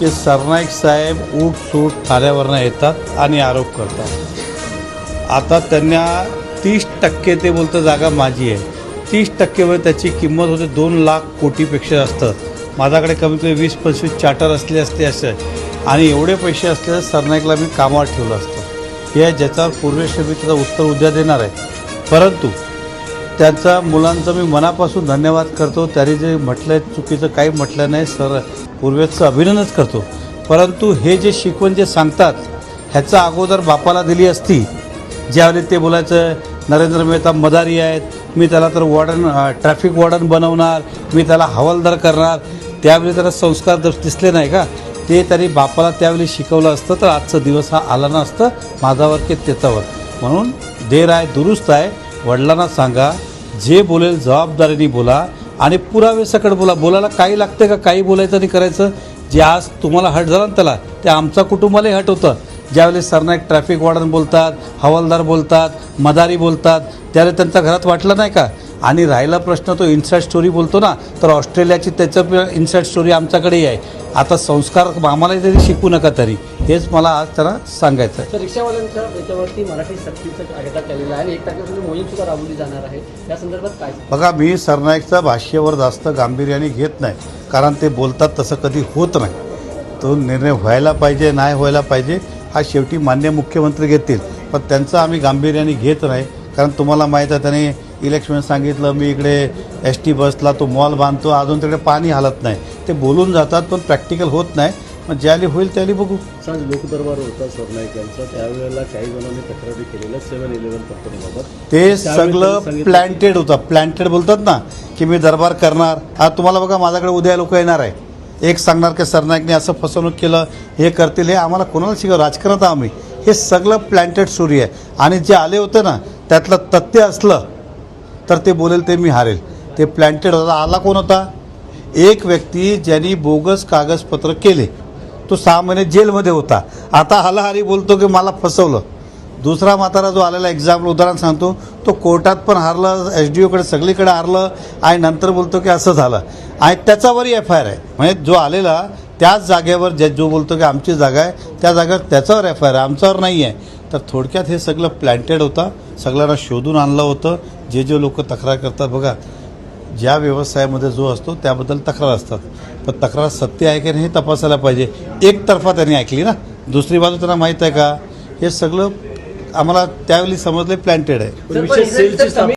की सरनाईक साहेब उठसूट थाऱ्यावरनं येतात आणि आरोप करतात। आता त्यांना 30% ते बोलतं जागा माझी आहे, 30% त्याची किंमत होते 2 लाख कोटीपेक्षा जास्त। माझ्याकडे कमीत कमी 20-25 चार्टर असले असते असे, आणि एवढे पैसे असले तर सरनाईकला मी कामावर ठेवलं असतं। हे ज्याच्यावर पूर्वेश मी त्याचं उत्तर उद्या देणार आहे, परंतु त्याचा मुलांचं मी मनापासून धन्यवाद करतो। त्यांनी जे म्हटलं चुकीचं काही म्हटलं नाही, पूर्वेशचं अभिनंदनच करतो। परंतु हे जे शिकवण जे सांगतात ह्याचा अगोदर बापाला दिली असती, ज्यावेळी ते बोलायचं नरेंद्र मेहता मदारी आहेत, मी त्याला तर वॉर्डन ट्रॅफिक वॉर्डन बनवणार, मी त्याला हवालदार करणार, त्यावेळी त्याला संस्कार दिसले नाही का? ते त्यांनी बापाला त्यावेळी शिकवलं असतं तर आजचा दिवस हा आला नसतं माझावर की त्याच्यावर। म्हणून देर आहे दुरुस्त आहे। वडिलांना सांगा, जे बोलेल जबाबदारीने बोला आणि पुरावेसकट बोला। बोलायला काही लागते का? काही बोलायचं आणि करायचं। जे आज तुम्हाला हट झालं ना त्याला, ते आमच्या कुटुंबालाही हट होतं। ज्यावेळेस सरनाईक ट्रॅफिक वॉर्डन बोलतात, हवालदार बोलतात, मदारी बोलतात, त्यावेळेस त्यांच्या घरात वाटलं नाही का? आणि राहिला प्रश्न तो इन्साईड स्टोरी बोलतो ना, तर ऑस्ट्रेलियाची त्याचं इन्साईड स्टोरी आमच्याकडेही आहे। आता संस्कार आम्हालाही तरी शिकू नका तरी, हेच मला आज त्यांना सांगायचं आहे। रिक्षावाल्यांच्या याच्यावरती मराठी सक्तीचा कायदा केलेला आहे आणि 1 तारखेपासून मोहीम सुद्धा राबवली जाणार आहे, या संदर्भात काय? बघा, मी सरनाईकचा भाष्यावर जास्त गांभीर्याने घेत नाही, कारण ते बोलतात तसं कधी होत नाही। तो निर्णय व्हायला पाहिजे नाही व्हायला पाहिजे हा शेवटी मान्य मुख्यमंत्री घेतील, पण त्यांचं आम्ही गांभीर्याने घेत नाही। कारण तुम्हाला माहीत आहे त्याने इलेक्शन सांगितलं, मी इकडे ST बसला तो मॉल बांधतो, अजून तिकडे पाणी हालत नाही। ते बोलून जातात पण प्रॅक्टिकल होत नाही। मग ज्याली होईल त्याली बघू। सांग लोकदरबार होता सरनाईक यांचा, त्यावेळेला काही जणांनी तक्रारी केलेल्या 7-11 कंपनीबाबत। ते सगळं प्लॅन्टेड होतं। प्लॅन्टेड बोलतात ना की मी दरबार करणार। आज तुम्हाला बघा, माझ्याकडे उद्या लोक येणार आहे, एक सांगणार की सरनाईकने असं फसवणूक केलं, हे करतील, हे आम्हाला कोणाला शिकव राजकारणात आम्ही, हे सगळं प्लॅन्टेड स्टोरी आहे। आणि जे आले होते ना त्यातलं तथ्य असलं तर ते बोलेल ते मी हारेल। ते प्लॅन्टेड होता। आला कोण होता? एक व्यक्ती ज्यांनी बोगस कागदपत्र केले, तो 6 महिने जेलमध्ये होता। आता हालाहारी बोलतो की मला फसवलं। दुसरा म्हातारा जो आलेला, एक्झाम्पल उदाहरण सांगतो, तो कोर्टात पण हारलं, SDOकडे सगळीकडे हारलं, आणि नंतर बोलतो की असं झालं, आणि त्याच्यावरही FIR आहे। म्हणजे जो आलेला त्याच जागेवर जो बोलतो की आमची जागा आहे, त्या जागेवर त्याच्यावर FIR आहे, आमच्यावर नाही आहे। तर थोडक्यात हे सगळं प्लॅन्टेड होता, सगळ्यांना शोधून आणलं होतं। जे लोक तक्रार करतात, बघा, ज्या व्यवसायामध्ये जो असतो त्याबद्दल तक्रार असतात, पण तक्रार सत्य आहे की नाही हे तपासायला पाहिजे। एकतर्फा त्यांनी ऐकली ना, दुसरी बाजू त्यांना माहीत आहे का? हे सगळं आम्हाला त्यावेळी समजले प्लॅन्टेड आहे।